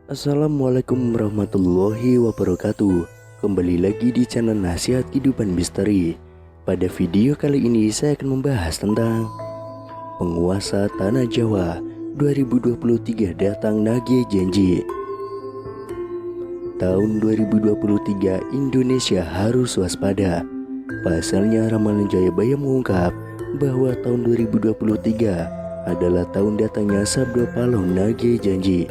Assalamualaikum warahmatullahi wabarakatuh. Kembali lagi di channel Nasihat Kehidupan Misteri. Pada video kali ini saya akan membahas tentang penguasa Tanah Jawa 2023 datang nagih janji. Tahun 2023 Indonesia harus waspada. Pasalnya ramalan Jayabaya mengungkap bahwa tahun 2023 adalah tahun datangnya Sabdo Palon nagih janji.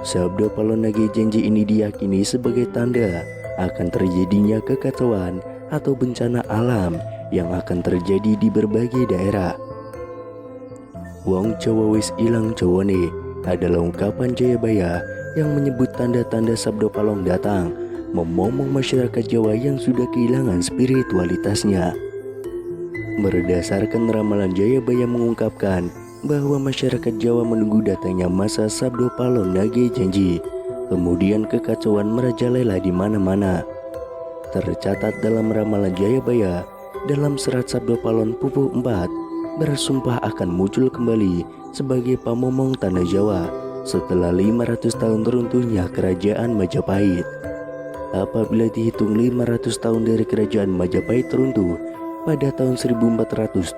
Sabdo Palon nagih janji ini diyakini sebagai tanda akan terjadinya kekacauan atau bencana alam yang akan terjadi di berbagai daerah. Wong Jawa wis ilang Jawane adalah ungkapan Jayabaya yang menyebut tanda-tanda Sabdo Palon datang, memomong masyarakat Jawa yang sudah kehilangan spiritualitasnya. Berdasarkan ramalan Jayabaya mengungkapkan bahwa masyarakat Jawa menunggu datangnya masa Sabdo Palon nagih janji. Kemudian kekacauan merajalela di mana-mana. Tercatat dalam ramalan Jayabaya, dalam serat Sabdo Palon Pupuh 4 bersumpah akan muncul kembali sebagai pamomong tanah Jawa setelah 500 tahun runtuhnya kerajaan Majapahit. Apabila dihitung 500 tahun dari kerajaan Majapahit runtuh pada tahun 1478,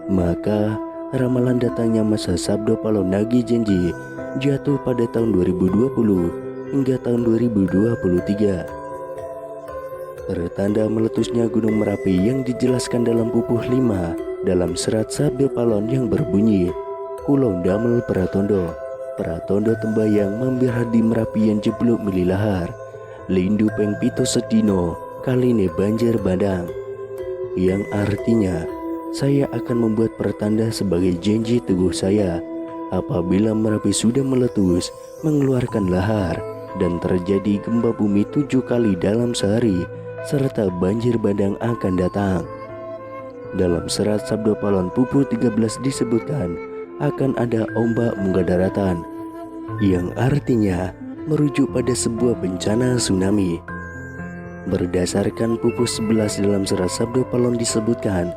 maka ramalan datangnya masa Sabdo Palon nagih janji jatuh pada tahun 2020 hingga tahun 2023. Pertanda meletusnya Gunung Merapi yang dijelaskan dalam Pupuh 5 dalam serat Sabdo Palon yang berbunyi, Kulo damel Pratondo, Pratondo tembayang mambir di Merapi yang jeblok mililahar, lindu peng pito sedino, kaline banjir bandang. Yang artinya, saya akan membuat pertanda sebagai janji teguh saya apabila Merapi sudah meletus, mengeluarkan lahar, dan terjadi gempa bumi 7 kali dalam sehari, serta banjir bandang akan datang. Dalam serat Sabdo Palon Pupuh 13 disebutkan akan ada ombak munggah daratan, yang artinya merujuk pada sebuah bencana tsunami. Berdasarkan Pupuh 11 dalam serat Sabdo Palon disebutkan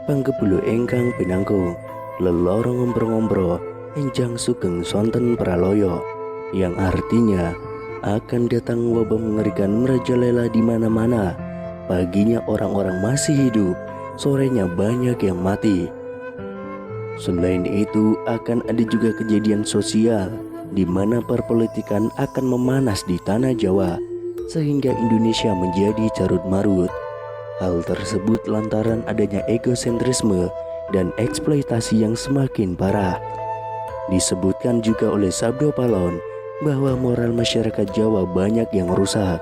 Panggepulu engkang pinangkung, lelorong ngombro-ngombro, enjang sugeng sonten praloyo, yang artinya akan datang wabah mengerikan merajalela di mana-mana. Paginya orang-orang masih hidup, sorenya banyak yang mati. Selain itu akan ada juga kejadian sosial di mana perpolitikan akan memanas di tanah Jawa sehingga Indonesia menjadi carut marut. Hal tersebut lantaran adanya egosentrisme dan eksploitasi yang semakin parah. Disebutkan juga oleh Sabdo Palon bahwa moral masyarakat Jawa banyak yang rusak.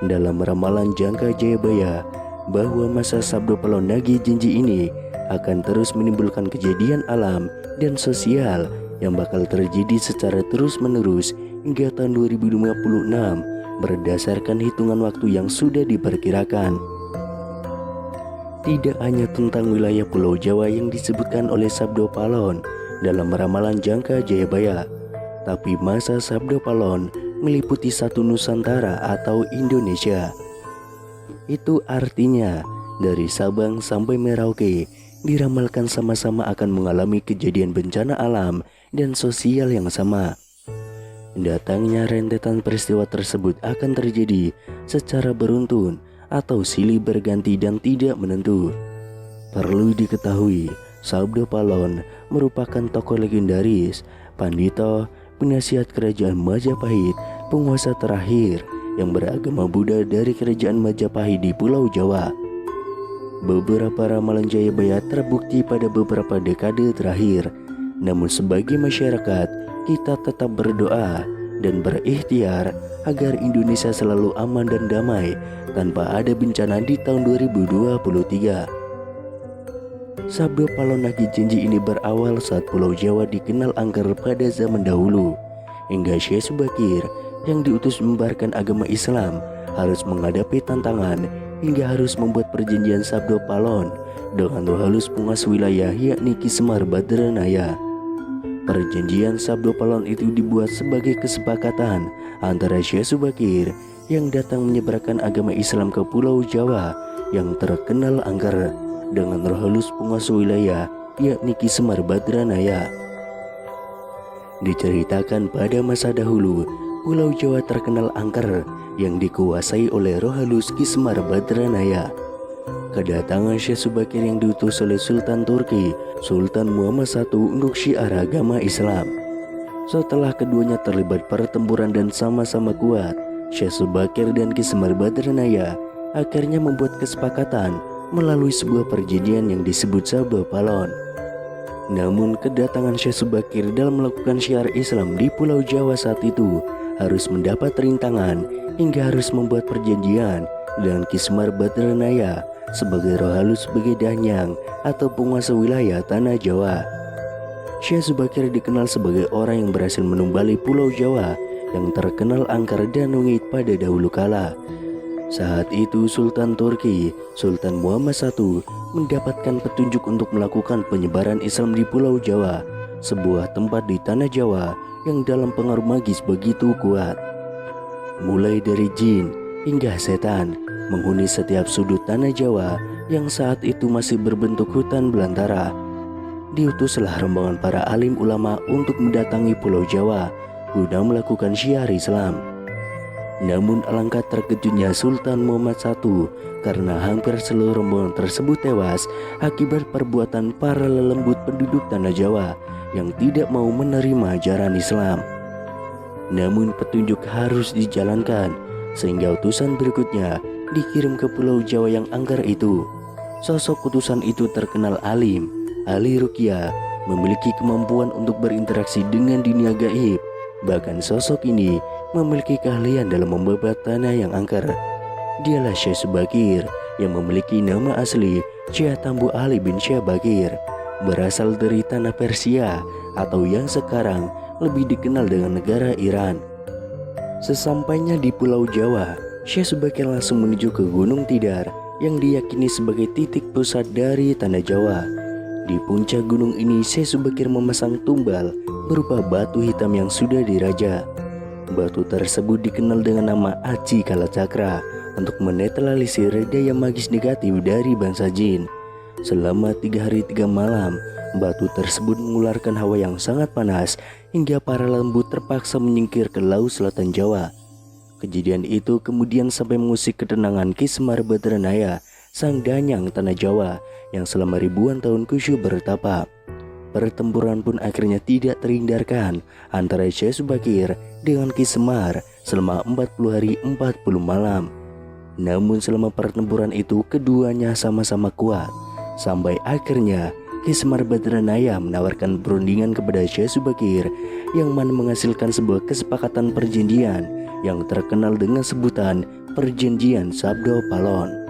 Dalam ramalan jangka Jayabaya bahwa masa Sabdo Palon nagih janji ini akan terus menimbulkan kejadian alam dan sosial yang bakal terjadi secara terus-menerus hingga tahun 2056 berdasarkan hitungan waktu yang sudah diperkirakan. Tidak hanya tentang wilayah Pulau Jawa yang disebutkan oleh Sabdo Palon dalam ramalan jangka Jayabaya, tapi masa Sabdo Palon meliputi satu Nusantara atau Indonesia. Itu artinya dari Sabang sampai Merauke diramalkan sama-sama akan mengalami kejadian bencana alam dan sosial yang sama. Datangnya rentetan peristiwa tersebut akan terjadi secara beruntun atau silih berganti dan tidak menentu. Perlu diketahui, Sabdo Palon merupakan tokoh legendaris, pandito, penasihat kerajaan Majapahit, penguasa terakhir yang beragama Buddha dari kerajaan Majapahit di Pulau Jawa. Beberapa ramalan Jayabaya terbukti pada beberapa dekade terakhir. Namun sebagai masyarakat, kita tetap berdoa dan berikhtiar agar Indonesia selalu aman dan damai tanpa ada bencana di tahun 2023. Sabdo Palon nagih janji ini berawal saat Pulau Jawa dikenal angker pada zaman dahulu, hingga Syekh Subakir yang diutus membarkan agama Islam harus menghadapi tantangan hingga harus membuat perjanjian Sabdo Palon dengan Roh Halus Penguasa wilayah yakni Ki Semar Badranaya. Perjanjian Sabdo Palon itu dibuat sebagai kesepakatan antara Syekh Subakir yang datang menyebarkan agama Islam ke Pulau Jawa yang terkenal angker dengan Roh Halus Penguasa wilayah yakni Ki Semar Badranaya. Diceritakan pada masa dahulu, Pulau Jawa terkenal angker yang dikuasai oleh roh halus Ki Semar Badranaya. Kedatangan Syekh Subakir yang diutus oleh Sultan Turki, Sultan Muhammad I untuk syiar agama Islam. Setelah keduanya terlibat pertempuran dan sama-sama kuat, Syekh Subakir dan Ki Semar Badranaya akhirnya membuat kesepakatan melalui sebuah perjanjian yang disebut Sabdo Palon. Namun kedatangan Syekh Subakir dalam melakukan syiar Islam di Pulau Jawa saat itu harus mendapat rintangan hingga harus membuat perjanjian dengan Ki Semar Badranaya sebagai roh halus sebagai danyang atau penguasa wilayah tanah Jawa. Syekh Subakir dikenal sebagai orang yang berhasil menumbali Pulau Jawa yang terkenal angker dan wengit pada dahulu kala. Saat itu Sultan Turki, Sultan Muhammad I mendapatkan petunjuk untuk melakukan penyebaran Islam di Pulau Jawa, sebuah tempat di tanah Jawa yang dalam pengaruh magis begitu kuat. Mulai dari jin hingga setan menghuni setiap sudut tanah Jawa yang saat itu masih berbentuk hutan belantara. Diutuslah rombongan para alim ulama untuk mendatangi Pulau Jawa guna melakukan syiar Islam. Namun alangkah terkejutnya Sultan Muhammad I karena hampir seluruh rombongan tersebut tewas akibat perbuatan para lelembut penduduk tanah Jawa yang tidak mau menerima ajaran Islam. Namun petunjuk harus dijalankan, sehingga utusan berikutnya dikirim ke Pulau Jawa yang angker itu. Sosok utusan itu terkenal alim, ahli ruqyah, memiliki kemampuan untuk berinteraksi dengan dunia gaib. Bahkan sosok ini memiliki keahlian dalam membabat tanah yang angker. Dialah Syekh Subakir yang memiliki nama asli Syekh Tambu Ali bin Syekh Bakir, berasal dari tanah Persia atau yang sekarang lebih dikenal dengan negara Iran. Sesampainya di Pulau Jawa, Syekh Subakir langsung menuju ke Gunung Tidar yang diyakini sebagai titik pusat dari tanah Jawa. Di puncak gunung ini Syekh Subakir memasang tumbal berupa batu hitam yang sudah diraja. Batu tersebut dikenal dengan nama Aji Kalacakra untuk menetralisir daya magis negatif dari bangsa jin. Selama 3 hari 3 malam, batu tersebut mengeluarkan hawa yang sangat panas hingga para lembut terpaksa menyingkir ke Laut Selatan Jawa. Kejadian itu kemudian sampai mengusik ketenangan Ki Semar Badranaya, sang danyang tanah Jawa yang selama ribuan tahun kusyuk bertapa. Pertempuran pun akhirnya tidak terhindarkan antara Syekh Subakir dengan Ki Semar selama 40 hari 40 malam. Namun selama pertempuran itu keduanya sama-sama kuat, sampai akhirnya Ki Semar Badranaya menawarkan perundingan kepada Syekh Subakir yang mana menghasilkan sebuah kesepakatan perjanjian yang terkenal dengan sebutan Perjanjian Sabdo Palon.